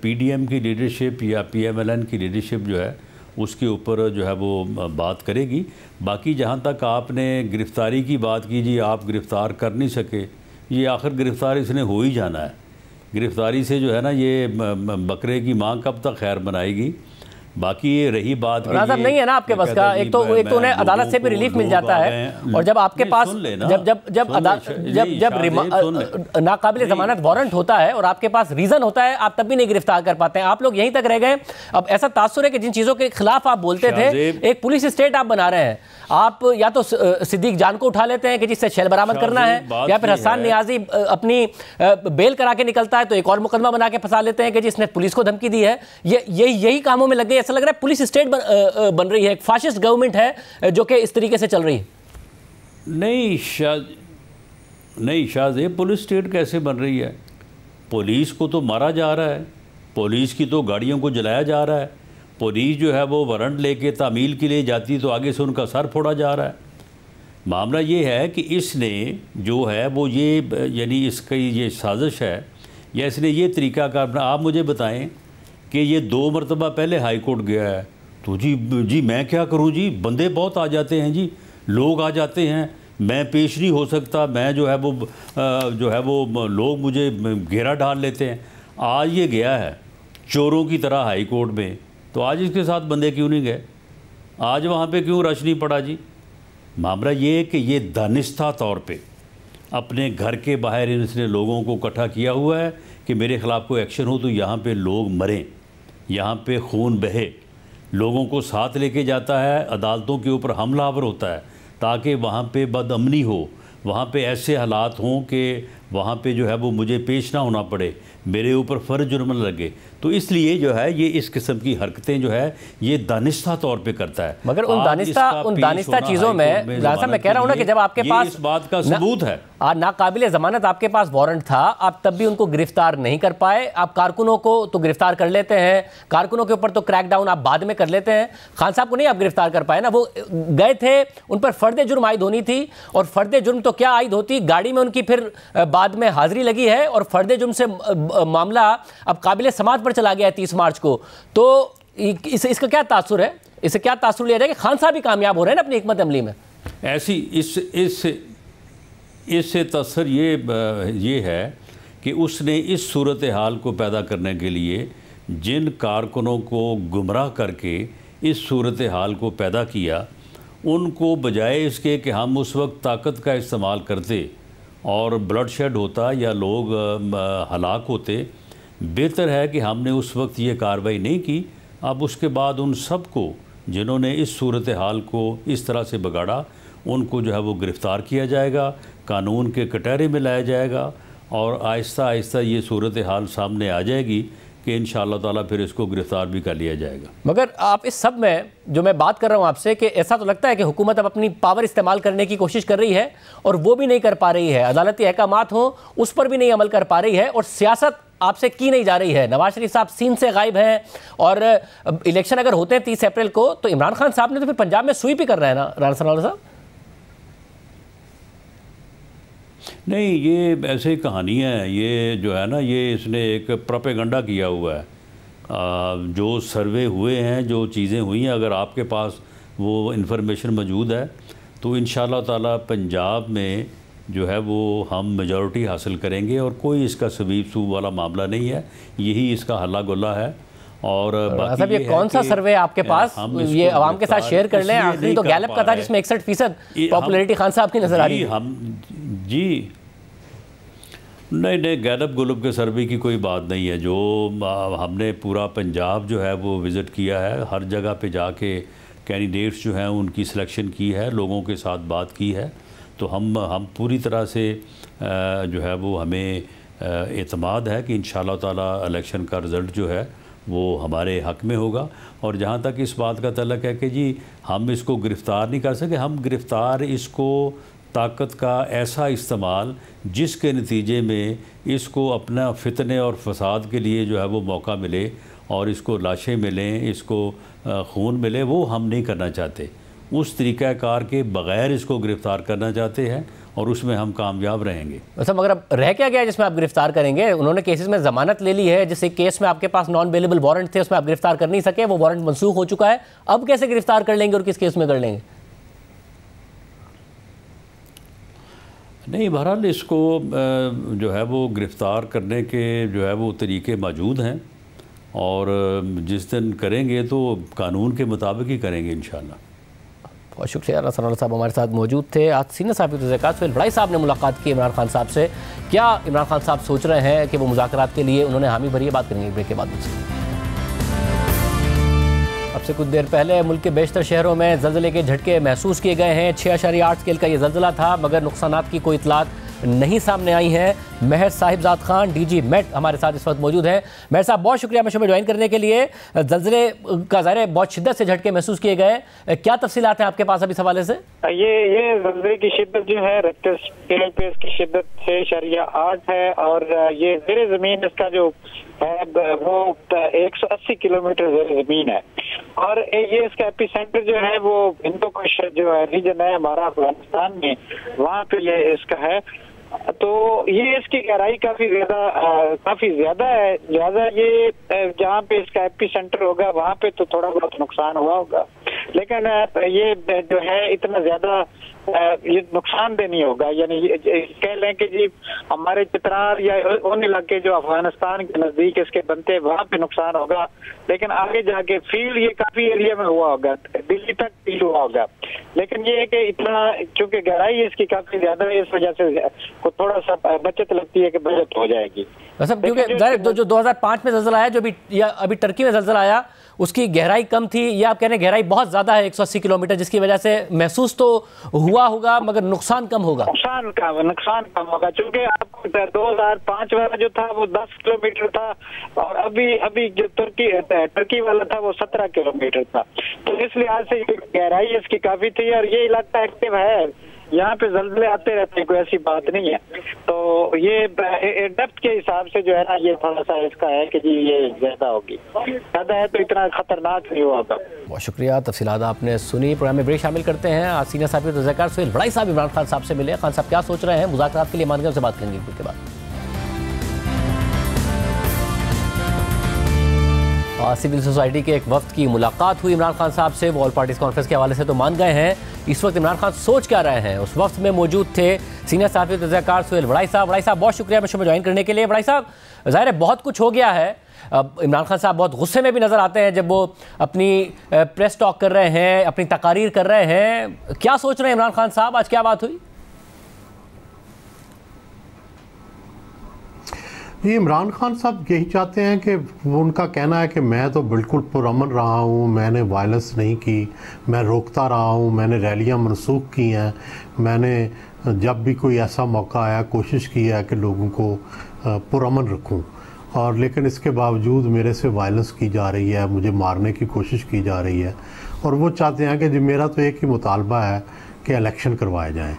पीडीएम की लीडरशिप या पीएमएलएन की लीडरशिप जो है उसके ऊपर जो है वो बात करेगी। बाकी जहाँ तक आपने गिरफ़्तारी की बात की, जी आप गिरफ़्तार कर नहीं सके, ये आखिर गिरफ़्तार इसने हो ही जाना है। गिरफ़्तारी से जो है ना ये बकरे की माँ कब तक खैर बनाएगी। बाकी ये रही बात साहब नहीं है ना आपके बस का, एक तो उन्हें अदालत से भी रिलीफ मिल जाता है, और जब आपके पास जब नाकाबिल ज़मानत वारंट होता है और आपके पास रीज़न होता है, आप तब भी नहीं गिरफ्तार कर पाते हैं। आप लोग यहीं तक रह गए। अब ऐसा तासुर है कि जिन चीज़ों के खिलाफ आप बोलते थे, एक पुलिस स्टेट आप बना रहे हैं। आप या तो सिद्दीक जान को उठा लेते हैं कि जिससे शेल बरामद करना है, या फिर हसन नियाजी अपनी बेल करा के निकलता है तो एक और मुकदमा बना के फंसा लेते हैं कि जिसने पुलिस को धमकी दी है। यही कामों में लग गए। ऐसा लग रहा है पुलिस स्टेट बन रही है, एक फाशिस्ट गवर्नमेंट है जो कि इस तरीके से चल रही है। नहीं शाहज़े, पुलिस स्टेट कैसे बन रही है? पुलिस को तो मारा जा रहा है, पुलिस की तो गाड़ियों को जलाया जा रहा है, पुलिस जो है वो वारंट लेके तामील के लिए जाती तो आगे से उनका सर फोड़ा जा रहा है। मामला ये है कि इसने जो है वो ये यानी इसकी ये साजिश है या इसने ये तरीका का अपना। आप मुझे बताएं कि ये 2 मरतबा पहले हाई कोर्ट गया है, तो जी मैं क्या करूं जी, बंदे बहुत आ जाते हैं जी, लोग आ जाते हैं, मैं पेश नहीं हो सकता, मैं जो है वो लोग मुझे घेरा डाल लेते हैं। आज ये गया है चोरों की तरह हाई कोर्ट में, तो आज इसके साथ बंदे क्यों नहीं गए? आज वहाँ पे क्यों रश नहीं पड़ा जी? मामला ये है कि ये दानिस्ता तौर पे अपने घर के बाहर इसने लोगों को इकट्ठा किया हुआ है कि मेरे ख़िलाफ़ कोई एक्शन हो तो यहाँ पे लोग मरें, यहाँ पे खून बहे, लोगों को साथ लेके जाता है, अदालतों के ऊपर हमलावर होता है ताकि वहाँ पे बदअमनी हो, वहाँ पे ऐसे हालात हों कि वहाँ पे जो है वो मुझे पेश ना होना पड़े, मेरे ऊपर फ़र्ज जुर्म लगे। तो इसलिए जो है ये इस किस्म की हरकतें जो है ये दानिस्ता तौर पे करता है। मगर उन दानिस्ता चीज़ों में मैं कह रहा हूँ ना कि जब आपके पास इस बात का सबूत है, नाकाबिले ज़मानत आपके पास वारंट था, आप तब भी उनको गिरफ्तार नहीं कर पाए। आप कारकुनों को तो गिरफ्तार कर लेते हैं, कारकुनों के ऊपर तो क्रैकडाउन आप बाद में कर लेते हैं, खान साहब को नहीं आप गिरफ्तार कर पाए ना। वो गए थे, उन पर फर्द जुर्म आयद होनी थी, और फर्द जुर्म तो क्या आयद होती, गाड़ी में उनकी फिर बाद में हाजिरी लगी है और फर्द जुर्म से मामला अब काबिल समात पर चला गया है 30 मार्च को। तो इसका क्या तासुर है? इससे क्या तासुर लिया जाए कि खान साहब भी कामयाब हो रहे हैं ना अपनी हिकमत अमली में? ऐसी इससे तसर ये है कि उसने इस सूरत हाल को पैदा करने के लिए जिन कारकुनों को गुमराह करके इस सूरत हाल को पैदा किया, उनको बजाय इसके कि हम उस वक्त ताकत का इस्तेमाल करते और ब्लड शेड होता या लोग हलाक होते, बेहतर है कि हमने उस वक्त ये कार्रवाई नहीं की। अब उसके बाद उन सब को जिन्होंने इस सूरत हाल को इस तरह से बिगाड़ा, उनको जो है वो गिरफ़्तार किया जाएगा, कानून के कटहरे में लाया जाएगा, और आहिस्ता आहिस्ता ये सूरत हाल सामने आ जाएगी कि इंशाअल्लाह ताला फिर इसको गिरफ्तार भी कर लिया जाएगा। मगर आप इस सब में जो मैं बात कर रहा हूँ आपसे, कि ऐसा तो लगता है कि हुकूमत अब अपनी पावर इस्तेमाल करने की कोशिश कर रही है और वो भी नहीं कर पा रही है, अदालती अहकामात हो उस पर भी नहीं अमल कर पा रही है, और सियासत आपसे की नहीं जा रही है। नवाज शरीफ साहब सीन से गायब हैं, और इलेक्शन अगर होते हैं 30 अप्रैल को तो इमरान खान साहब ने तो फिर पंजाब में स्वीप ही कर रहे हैं ना राना सनाउल्लाह साहब। नहीं, ये ऐसे ही कहानी है, ये जो है ना, ये इसने एक प्रोपेगेंडा किया हुआ है। जो सर्वे हुए हैं, जो चीज़ें हुई हैं, अगर आपके पास वो इन्फॉर्मेशन मौजूद है तो इंशाअल्लाह ताला पंजाब में जो है वो हम मेजॉरिटी हासिल करेंगे, और कोई इसका सवीप सूब वाला मामला नहीं है, यही इसका हल्ला गुल्ला है। और बाकी ये कौन सा सर्वे आपके पास, ये आवाम के साथ शेयर कर लें। आखिरी तो गैलप का था जिसमें 61% पॉपुलैरिटी खान साहब की नजर आ रही है। जी नहीं, गैलप गुलब के सर्वे की कोई बात नहीं है। जो हमने पूरा पंजाब जो है वो विज़िट किया है, हर जगह पे जाके कैंडिडेट्स जो हैं उनकी सिलेक्शन की है, लोगों के साथ बात की है, तो हम पूरी तरह से जो है वो हमें एतमाद है कि इंशाअल्लाह ताला इलेक्शन का रिज़ल्ट जो है वो हमारे हक़ में होगा। और जहाँ तक इस बात का तल्लुक़ है कि जी हम इसको गिरफ़्तार नहीं कर सके, हम गिरफ़्तार इसको ताकत का ऐसा इस्तेमाल जिसके नतीजे में इसको अपना फितने और फसाद के लिए जो है वो मौका मिले और इसको लाशें मिलें, इसको खून मिले, वो हम नहीं करना चाहते। उस तरीक़ाकार के बग़ैर इसको गिरफ़्तार करना चाहते हैं और उसमें हम कामयाब रहेंगे। अच्छा, मगर अब रह क्या गया जिसमें आप गिरफ्तार करेंगे? उन्होंने केसेस में ज़मानत ले ली है, जिस एक केस में आपके पास नॉन बेलेबल वारंट थे उसमें आप गिरफ्तार कर नहीं सके, वो वारंट मनसूख हो चुका है, अब कैसे गिरफ्तार कर लेंगे और किस केस में कर लेंगे? नहीं, बहरहाल इसको जो है वो गिरफ़्तार करने के जो है वो तरीक़े मौजूद हैं, और जिस दिन करेंगे तो कानून के मुताबिक ही करेंगे इंशाअल्लाह। बहुत शुक्रिया। राना सनाउल्लाह साहब हमारे साथ मौजूद थे। आज सीनियर साहब सुहेल बड़ाई साहब ने मुलाकात की इमरान खान साहब से। क्या इमरान खान साहब सोच रहे हैं कि वो मुज़ाकरात के लिए उन्होंने हामी भरी है? बात करेंगे ब्रेक के बाद मुझसे। अब से कुछ देर पहले मुल्क के बेशतर शहरों में ज़लज़ले के झटके महसूस किए गए हैं। 6.8 स्केल का ये ज़लज़ला था, मगर नुकसानात की कोई इतलात नहीं सामने आई है। महर साहिबजाद खान डीजी मेट हमारे साथ इस वक्त मौजूद हैं। महर साहब, बहुत शुक्रिया शो में ज्वाइन करने के लिए। ज़लज़ले का ज़ाहिर बहुत शिद्दत से झटके महसूस किए गए, क्या तफसीलात हैं आपके पास अभी इस हवाले से? ये ज़लज़ले की शिद्दत जो है रेक्टर स्केल पे इसकी शिद्दत 6.8 है, और ये ज़ेरे ज़मीन इसका जो है वो 180 किलोमीटर ज़ेरे ज़मीन है, और ये इसका एपिसेंटर जो है वो हिंदू कुश जो है रीजन है हमारा अफगानिस्तान में, वहाँ पे ये इसका है। तो ये इसकी गहराई काफी ज्यादा है, लिहाजा ये जहाँ पे इसका एपी सेंटर होगा वहाँ पे तो थोड़ा बहुत नुकसान हुआ होगा, लेकिन ये जो है इतना ज्यादा ये नुकसानदेह नहीं होगा। यानी कह लें कि जी हमारे चित्रार या उन इलाके जो अफगानिस्तान के नजदीक इसके बनते हैं वहाँ पे नुकसान होगा, लेकिन आगे जाके फील्ड ये काफी एरिया में हुआ होगा, दिल्ली तक फील्ड हुआ होगा। लेकिन ये है कि इतना चूंकि गहराई इसकी काफी ज्यादा है, इस वजह से को थोड़ा सा बचत लगती है कि बचत हो जाएगी। क्योंकि जो 2005 में ज़लज़ला आया, जो अभी टर्की में ज़लज़ला आया, उसकी गहराई कम थी, या आप कह रहे हैं गहराई बहुत ज़्यादा है 180 किलोमीटर, जिसकी वजह से महसूस तो हुआ होगा मगर नुकसान कम होगा। नुकसान कम होगा चूंकि आपको 2005 वाला जो था वो 10 किलोमीटर था, और अभी जो टर्की वाला था वो 17 किलोमीटर था। तो इस लिहाज से गहराई इसकी काफी थी, और ये इलाका एक्टिव है, यहाँ पे ज़लज़ले आते रहते हैं, कोई ऐसी बात नहीं है। तो ये डेप्थ के हिसाब से जो है ना ये थोड़ा सा इसका है कि जी ये ज्यादा होगी, ज्यादा है तो इतना खतरनाक नहीं होगा। बहुत शुक्रिया, तफसीलात आपने सुनी। प्रोग्राम में ब्रेक शामिल करते हैं। आज सीनियर साहब सुहेल बड़ाई साहब इमरान खान साहब से मिले। खान साहब क्या सोच रहे हैं? मुज़ाकरात के लिए मानकर से बात करेंगे के बाद। सिविल सोसाइटी के एक वफ्द की मुलाकात हुई इमरान खान साहब से। वो ऑल पार्टीज कॉन्फ्रेंस के हवाले से तो मान गए हैं, इस वक्त इमरान खान सोच क्या रहे हैं? उस वफ्द में मौजूद थे सीनियर साहब सुहेल बड़ाई साहब। बड़ाई साहब, बहुत शुक्रिया शो में ज्वाइन करने के लिए। बड़ाई साहब, ज़ाहिर है बहुत कुछ हो गया है। अब इमरान खान साहब बहुत गुस्से में भी नज़र आते हैं जब वो अपनी प्रेस टॉक कर रहे हैं, अपनी तकारीर कर रहे हैं। क्या सोच रहे हैं इमरान खान साहब? आज क्या बात हुई? ये इमरान खान साहब यही चाहते हैं कि वो, उनका कहना है कि मैं तो बिल्कुल पुरअमन रहा हूँ, मैंने वायलेंस नहीं की, मैं रोकता रहा हूँ, मैंने रैलियाँ मनसूख की हैं, मैंने जब भी कोई ऐसा मौका आया कोशिश की है कि लोगों को पुरअमन रखूँ। और लेकिन इसके बावजूद मेरे से वायलेंस की जा रही है, मुझे मारने की कोशिश की जा रही है। और वो चाहते हैं कि जो मेरा तो एक ही मुतालबा है कि इलेक्शन करवाए जाएं,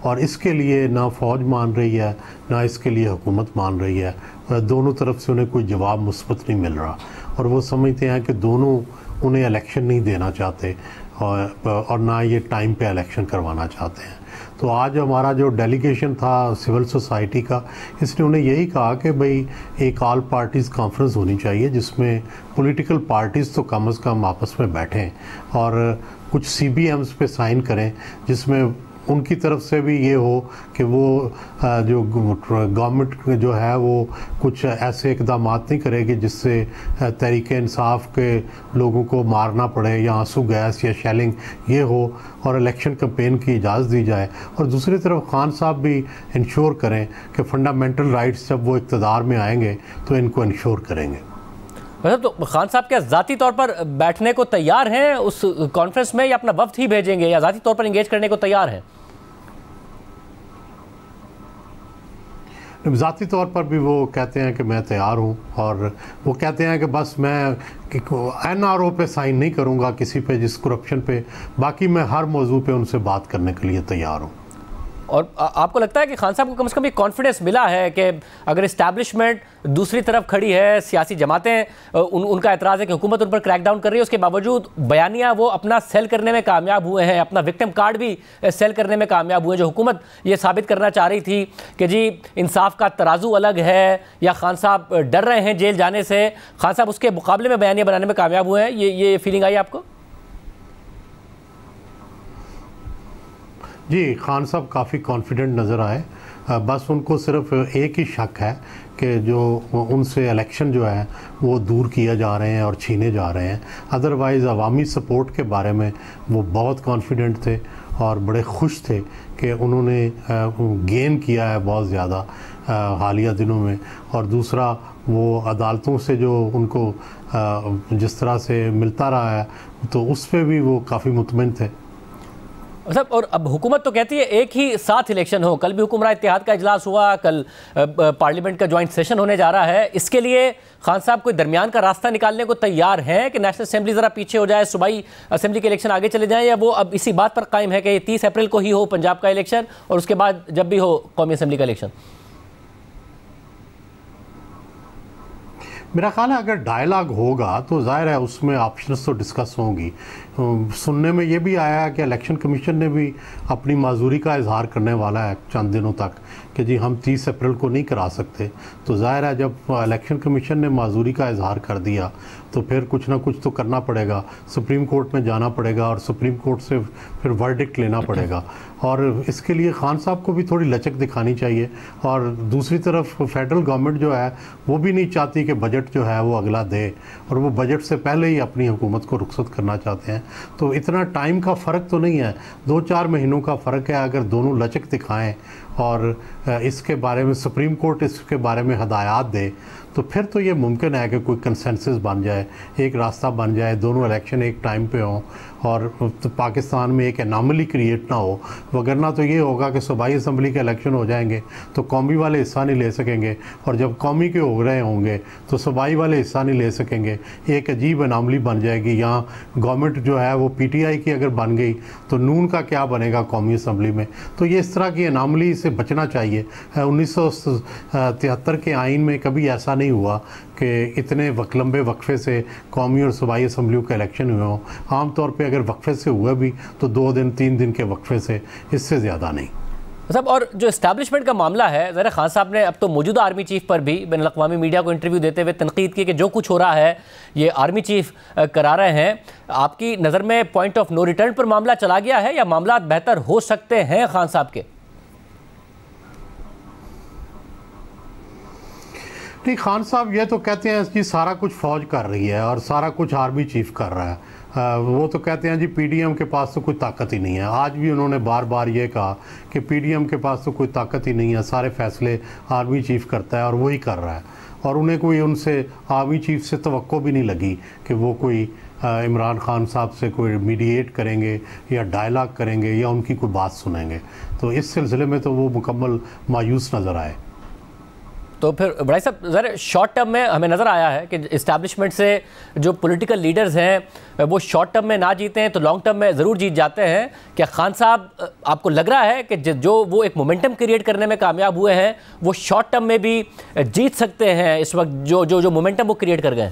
और इसके लिए ना फ़ौज मान रही है ना इसके लिए हुकूमत मान रही है। दोनों तरफ से उन्हें कोई जवाब मुस्बत नहीं मिल रहा, और वो समझते हैं कि दोनों उन्हें इलेक्शन नहीं देना चाहते और ना ये टाइम पे इलेक्शन करवाना चाहते हैं। तो आज हमारा जो डेलीगेशन था सिविल सोसाइटी का, इसने उन्हें यही कहा कि भाई एक ऑल पार्टीज़ कॉन्फ्रेंस होनी चाहिए जिसमें पॉलिटिकल पार्टीज़ तो कम से कम आपस में बैठें और कुछ CBMs पे साइन करें, जिसमें उनकी तरफ से भी ये हो कि वो जो गवर्नमेंट जो है वो कुछ ऐसे इकदाम नहीं करेगी जिससे तहरीक इंसाफ के लोगों को मारना पड़े या आंसू गैस या शेलिंग ये हो, और इलेक्शन कैंपेन की इजाज़त दी जाए। और दूसरी तरफ खान साहब भी इंश्योर करें कि फंडामेंटल राइट्स जब वो इक़्तिदार में आएंगे तो इनको इंश्योर करेंगे। मतलब तो खान साहब क्या ज़ाती तौर पर बैठने को तैयार हैं उस कॉन्फ्रेंस में, या अपना वफ्द ही भेजेंगे, या ज़ाती तौर पर इंगेज करने को तैयार हैं? ज़ाती तौर पर भी वो कहते हैं कि मैं तैयार हूँ, और वो कहते हैं कि बस मैं NRO पे साइन नहीं करूँगा किसी पे, जिस करप्शन पे, बाकी मैं हर मौजू पे उनसे बात करने के लिए तैयार हूँ। और आपको लगता है कि खान साहब को कम से कम ये कॉन्फिडेंस मिला है कि अगर इस्टेब्लिशमेंट दूसरी तरफ खड़ी है, सियासी जमातें उनका एतराज़ है कि हुकूमत उन पर क्रैकडाउन कर रही है, उसके बावजूद बयानिया वो अपना सेल करने में कामयाब हुए हैं, अपना विक्टिम कार्ड भी सेल करने में कामयाब हुए हैं, जो हुकूमत ये साबित करना चाह रही थी कि जी इंसाफ का तराजू अलग है, या खान साहब डर रहे हैं जेल जाने से, खान साहब उसके मुकाबले में बयानिया बनाने में कामयाब हुए हैं? ये फीलिंग आई आपको? जी, खान साहब काफ़ी कॉन्फिडेंट नज़र आए। बस उनको सिर्फ एक ही शक है कि जो उनसे इलेक्शन जो है वो दूर किया जा रहे हैं और छीने जा रहे हैं। अदरवाइज़ अवामी सपोर्ट के बारे में वो बहुत कॉन्फिडेंट थे और बड़े खुश थे कि उन्होंने गेन किया है बहुत ज़्यादा हालिया दिनों में। और दूसरा, वो अदालतों से जो उनको जिस तरह से मिलता रहा है तो उस पर भी वो काफ़ी मुतमिन थे। मतलब और अब हुकूमत तो कहती है एक ही साथ इलेक्शन हो। कल भी हुक्मरान इत्तेहाद का इजलास हुआ, कल पार्लियामेंट का जॉइंट सेशन होने जा रहा है। इसके लिए खान साहब कोई दरमियान का रास्ता निकालने को तैयार हैं कि नेशनल असेंबली ज़रा पीछे हो जाए, सूबाई असेंबली के इलेक्शन आगे चले जाएं, या वो अब इसी बात पर कायम है कि 30 अप्रैल को ही हो पंजाब का इलेक्शन और उसके बाद जब भी हो कौमी असेंबली का इलेक्शन? मेरा ख्याल है अगर डायलॉग होगा तो जाहिर है उसमें ऑप्शंस तो डिस्कस होंगी। सुनने में ये भी आया है कि इलेक्शन कमीशन ने भी अपनी माजूरी का इजहार करने वाला है चंद दिनों तक कि जी हम 30 अप्रैल को नहीं करा सकते। तो जाहिर है जब इलेक्शन कमीशन ने माजूरी का इजहार कर दिया तो फिर कुछ ना कुछ तो करना पड़ेगा, सुप्रीम कोर्ट में जाना पड़ेगा और सुप्रीम कोर्ट से फिर वर्डिक्ट लेना पड़ेगा। और इसके लिए खान साहब को भी थोड़ी लचक दिखानी चाहिए। और दूसरी तरफ फेडरल गवर्नमेंट जो है वो भी नहीं चाहती कि बजट जो है वो अगला दे, और वो बजट से पहले ही अपनी हुकूमत को रुखसत करना चाहते हैं। तो इतना टाइम का फ़र्क तो नहीं है, 2-4 महीनों का फ़र्क है। अगर दोनों लचक दिखाएं और इसके बारे में सुप्रीम कोर्ट इसके बारे में हदायत दे तो फिर तो ये मुमकिन है कि कोई कंसेंसस बन जाए, एक रास्ता बन जाए, दोनों इलेक्शन एक टाइम पे हों और तो पाकिस्तान में एक एनामली क्रिएट ना हो। वगरना तो ये होगा कि सूबाई असम्बली के इलेक्शन हो जाएंगे तो कौमी वाले हिस्सा नहीं ले सकेंगे, और जब कौमी के हो रहे होंगे तो सूबाई वाले हिस्सा नहीं ले सकेंगे। एक अजीब एनामली बन जाएगी। यहाँ गवर्नमेंट जो है वो PTI की अगर बन गई तो नून का क्या बनेगा कौमी असम्बली में। तो ये इस तरह की एनामली से बचना चाहिए। 1973 के आइन में कभी ऐसा नहीं हुआ कि इतने लंबे वक्फे से कौमी और सूबाई असम्बलियों का इलेक्शन हुए हों। आमतौर पे अगर वक्फे से हुआ भी तो 2 दिन 3 दिन के वक्फे से, इससे ज़्यादा नहीं। मतलब और जो इस्टेब्लिशमेंट का मामला है, ज़रा खान साहब ने अब तो मौजूदा आर्मी चीफ पर भी बैनुल अक़वामी मीडिया को इंटरव्यू देते हुए तनकीद की कि जो कुछ हो रहा है ये आर्मी चीफ करा रहे हैं। आपकी नज़र में पॉइंट ऑफ नो रिटर्न पर मामला चला गया है या मामला बेहतर हो सकते हैं खान साहब के? नहीं, खान साहब ये तो कहते हैं जी सारा कुछ फ़ौज कर रही है और सारा कुछ आर्मी चीफ कर रहा है। वो तो कहते हैं जी PDM के पास तो कोई ताकत ही नहीं है। आज भी उन्होंने बार बार ये कहा कि PDM के पास तो कोई ताकत ही नहीं है, सारे फैसले आर्मी चीफ करता है और वही कर रहा है। और उन्हें कोई उनसे आर्मी चीफ से तवक्को भी नहीं लगी कि वो कोई इमरान खान साहब से कोई मीडिएट करेंगे या डायलॉग करेंगे या उनकी कोई बात सुनेंगे। तो इस सिलसिले में तो वो मुकम्मल मायूस नज़र आए। तो फिर भाई साहब ज़रा शॉर्ट टर्म में हमें नज़र आया है कि इस्टेब्लिशमेंट से जो पॉलिटिकल लीडर्स हैं वो शॉर्ट टर्म में ना जीते हैं तो लॉन्ग टर्म में ज़रूर जीत जाते हैं। क्या खान साहब आपको लग रहा है कि जो वो एक मोमेंटम क्रिएट करने में कामयाब हुए हैं वो शॉर्ट टर्म में भी जीत सकते हैं इस वक्त जो मोमेंटम वो क्रिएट कर गए?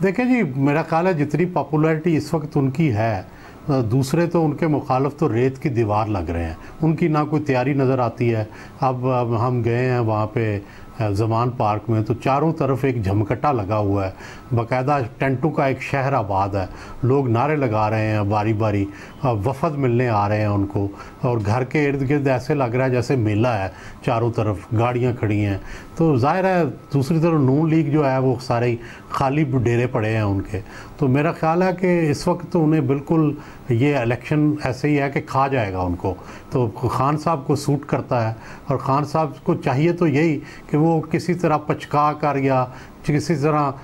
देखिए जी, मेरा ख्याल है जितनी पॉपुलैरिटी इस वक्त उनकी है, दूसरे तो उनके मुखालफ तो रेत की दीवार लग रहे हैं। उनकी ना कोई तैयारी नज़र आती है। अब हम गए हैं वहाँ पे ज़मान पार्क में, तो चारों तरफ एक झमकटा लगा हुआ है, बाकायदा टेंटों का एक शहर आबाद है। लोग नारे लगा रहे हैं बारी बारी, वफद मिलने आ रहे हैं उनको, और घर के इर्द गिर्द ऐसे लग रहा है जैसे मेला है, चारों तरफ गाड़ियाँ खड़ी हैं। तो जाहिर है दूसरी तरफ नून लीग जो है वो सारे खाली डेरे पड़े हैं उनके। तो मेरा ख्याल है कि इस वक्त तो उन्हें बिल्कुल ये इलेक्शन ऐसे ही है कि खा जाएगा उनको। तो खान साहब को सूट करता है, और खान साहब को चाहिए तो यही कि वो किसी तरह पचका कर या किसी तरह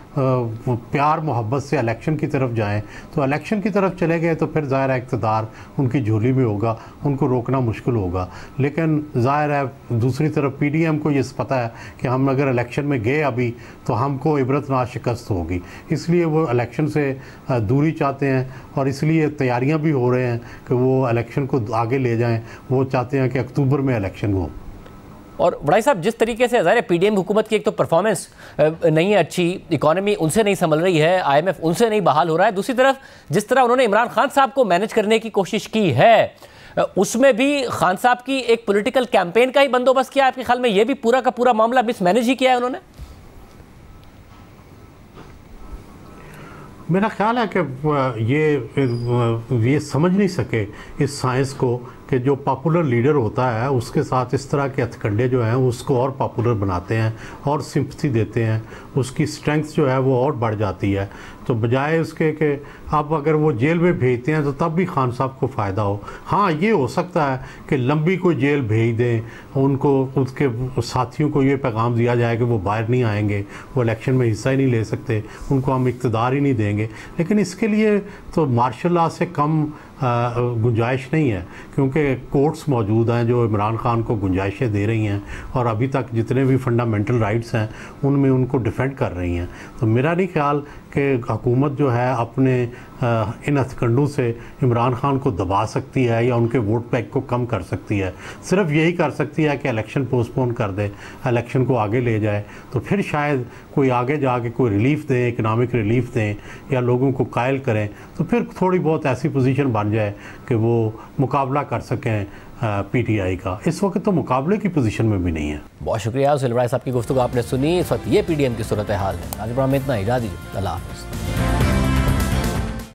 प्यार मोहब्बत से इलेक्शन की तरफ जाएं। तो इलेक्शन की तरफ चले गए तो फिर ज़ाहिर है इक़्तिदार उनकी झोली में होगा, उनको रोकना मुश्किल होगा। लेकिन ज़ाहिर है दूसरी तरफ पीडीएम को ये पता है कि हम अगर इलेक्शन में गए अभी तो हमको इबरतनाक शिकस्त होगी, इसलिए वो इलेक्शन से दूरी चाहते हैं, और इसलिए तैयारियाँ भी हो रहे हैं कि वो इलेक्शन को आगे ले जाएँ। वो चाहते हैं कि अक्टूबर में इलेक्शन हो। और बड़ाई साहब, जिस तरीके से ज़ाहिर पीडीएम हुकूमत की एक तो परफॉर्मेंस नहीं है अच्छी, इकॉनमी उनसे नहीं संभल रही है, आईएमएफ उनसे नहीं बहाल हो रहा है, दूसरी तरफ जिस तरह उन्होंने इमरान खान साहब को मैनेज करने की कोशिश की है उसमें भी खान साहब की एक पॉलिटिकल कैंपेन का ही बंदोबस्त किया। आपके ख्याल में ये भी पूरा का पूरा मामला मिसमैनेज ही किया है उन्होंने? मेरा ख्याल है कि ये समझ नहीं सके इस साइंस को कि जो पॉपुलर लीडर होता है उसके साथ इस तरह के हथकंडे जो हैं उसको और पॉपुलर बनाते हैं और सिंपैथी देते हैं, उसकी स्ट्रेंथ जो है वो और बढ़ जाती है। तो बजाय उसके कि अब अगर वो जेल में भेजते हैं तो तब भी खान साहब को फ़ायदा हो। हाँ, ये हो सकता है कि लंबी कोई जेल भेज दें, उनको उसके साथियों को ये पैगाम दिया जाए कि वो बाहर नहीं आएंगे, वो इलेक्शन में हिस्सा ही नहीं ले सकते, उनको हम इक़्तिदार ही नहीं देंगे। लेकिन इसके लिए तो मार्शल लॉ से कम गुंजाइश नहीं है, क्योंकि कोर्ट्स मौजूद हैं जो इमरान खान को गुंजाइशें दे रही हैं, और अभी तक जितने भी फंडामेंटल राइट्स हैं उनमें उनको डिफेंड कर रही हैं। तो मेरा नहीं ख्याल कि हुकूमत जो है अपने इन हथकंडों से इमरान खान को दबा सकती है या उनके वोट बैंक को कम कर सकती है। सिर्फ यही कर सकती है कि इलेक्शन पोस्टपोन कर दे, इलेक्शन को आगे ले जाए, तो फिर शायद कोई आगे जाके कोई रिलीफ दें, इकनॉमिक रिलीफ दें या लोगों को कायल करें, तो फिर थोड़ी बहुत ऐसी पोजीशन बन जाए कि वो मुकाबला कर सकें पीटीआई का। इस वक्त तो मुकाबले की पोजीशन में भी नहीं है। बहुत शुक्रिया सिलवराय साहब की गुफ्तगू आपने सुनी। इस वक्त ये पीडीएम की सूरत हाल है। आज प्रोग्राम में इतना, इजाज़त दीजिए, अल्लाह हाफ़िज़।